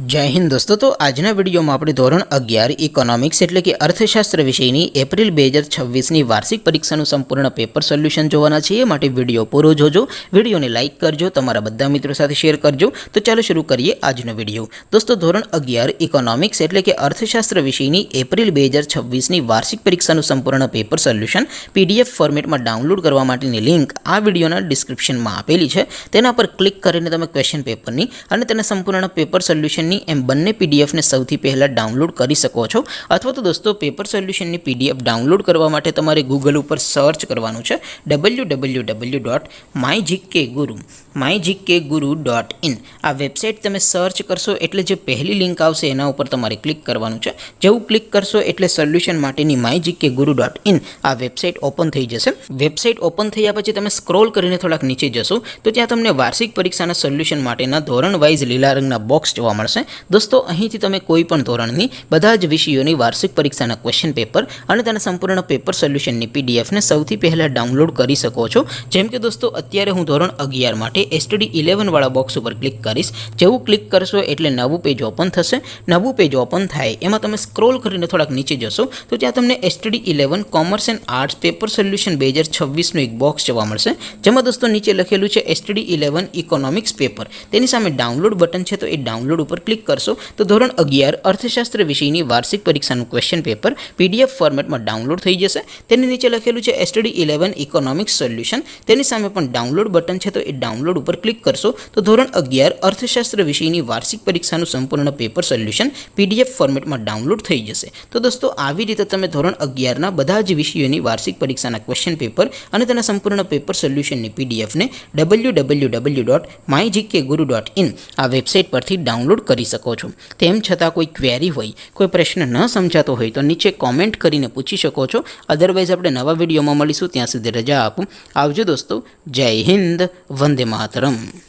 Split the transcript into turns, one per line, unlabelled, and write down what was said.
जय हिंद दोस्तों। तो आजना वीडियो में આપણે ધોરણ 11 ઇકોનોમિક્સ એટલે કે અર્થશાસ્ત્ર વિષયની એપ્રિલ 2026ની વાર્ષિક પરીક્ષાનું સંપૂર્ણ પેપર સોલ્યુશન જોવાના છે। એ માટે વિડિયો પૂરો જોજો, વિડિયોને લાઈક કરજો, તમારા બધા મિત્રો સાથે શેર કરજો। તો ચાલો શરૂ કરીએ આજનો વિડિયો। દોસ્તો ધોરણ 11 ઇકોનોમિક્સ એટલે કે અર્થશાસ્ત્ર વિષયની એપ્રિલ 2026ની વાર્ષિક પરીક્ષાનું સંપૂર્ણ પેપર સોલ્યુશન પીડીએફ ફોર્મેટમાં ડાઉનલોડ કરવા માટેની લિંક આ વિડિયોના ડિસ્ક્રિપ્શનમાં આપેલી છે। તેના પર ક્લિક કરીને તમે ક્વેશ્ચન પેપરની અને તેના સંપૂર્ણ પેપર સોલ્યુશન एम बने पीडीएफ ने सौथी पहला डाउनलॉड करी सको छो। अथवा तो दोस्तों पेपर सोल्यूशन नी पीडीएफ डाउनलॉड करवा माटे तमारे गूगल पर सर्च करवानुं छे www.mygkguru.in। आ वेबसाइट तमे सर्च करशो एटले जे पहली लिंक आवशे एना उपर तमारे क्लिक करवानुं छे। जेवुं क्लिक करशो एटले सोल्यूशन माटेनी mygkguru.in आ वेबसाइट ओपन थई जशे। वेबसाइट ओपन थया पछी तमे स्क्रॉल करीने थोड़ाक नीचे जशो तो त्यां तमने वार्षिक परीक्षाना सोल्यूशन माटेना धोरण वाइज लीला रंगना बॉक्स जोवा मळशे। दोस्तों અહીંથી તમે કોઈ પણ ધોરણની બધા જ વિષયોની વાર્ષિક પરીક્ષાના ક્વેશ્ચન પેપર અને તેના સંપૂર્ણ પેપર સોલ્યુશનની પીડીએફને સૌથી પહેલા ડાઉનલોડ કરી શકો છો। જેમ કે દોસ્તો અત્યારે હું ધોરણ 11 માટે એસટીડી 11 વાળા બોક્સ ઉપર ક્લિક કરીશ। જેવું ક્લિક કરશો એટલે નવું પેજ ઓપન થશે। નવું પેજ ઓપન થાય એમાં તમે સ્ક્રોલ કરીને થોડાક નીચે જશો તો ત્યાં તમને STD 11 commerce and arts paper solution 2026 નું એક બોક્સ જોવા મળશે। જેમાં દોસ્તો નીચે લખેલું છે એસટીડી 11 ઇકોનોમિક્સ પેપર। તેની સામે ડાઉનલોડ બટન છે તો એ ડાઉનલોડ ઉપર क्लिक करशो तो धोरण 11 अर्थशास्त्र विषयनी वार्षिक परीक्षाનું क्वेश्चन पेपर पीडीएफ फॉर्मेट में डाउनलॉड थई जशे। तेनी नीचे लखेलुं छे एसटीडी 11 इकोनॉमिक्स सोल्यूशन। तेनी सामे पण डाउनलॉड बटन छे तो ए डाउनलॉड पर क्लिक करशो तो धोरण 11 अर्थशास्त्र विषयनी वार्षिक परीक्षाનું संपूर्ण पेपर सोल्यूशन पीडीएफ फॉर्मेट में डाउनलॉड थई जशे। तो दोस्तों આવી રીતે તમે ધોરણ 11 ના બધા જ વિષયોની વાર્ષિક પરીક્ષાના ક્વેશ્ચન પેપર અને તેના સંપૂર્ણ પેપર સોલ્યુશનની પીડીએફ ને www.mygkguru.in આ વેબસાઇટ પરથી ડાઉનલોડ કરી શકો છો। તેમ છતાં કોઈ ક્વેરી હોય, કોઈ પ્રશ્ન ન સમજાતો હોય તો નીચે કોમેન્ટ કરીને પૂછી શકો છો। અધરવાઇઝ આપણે નવા વિડીયોમાં મળીશું, ત્યાં સુધી રજા આપું। આવજો દોસ્તો। જય હિન્દ, વંદે માતરમ।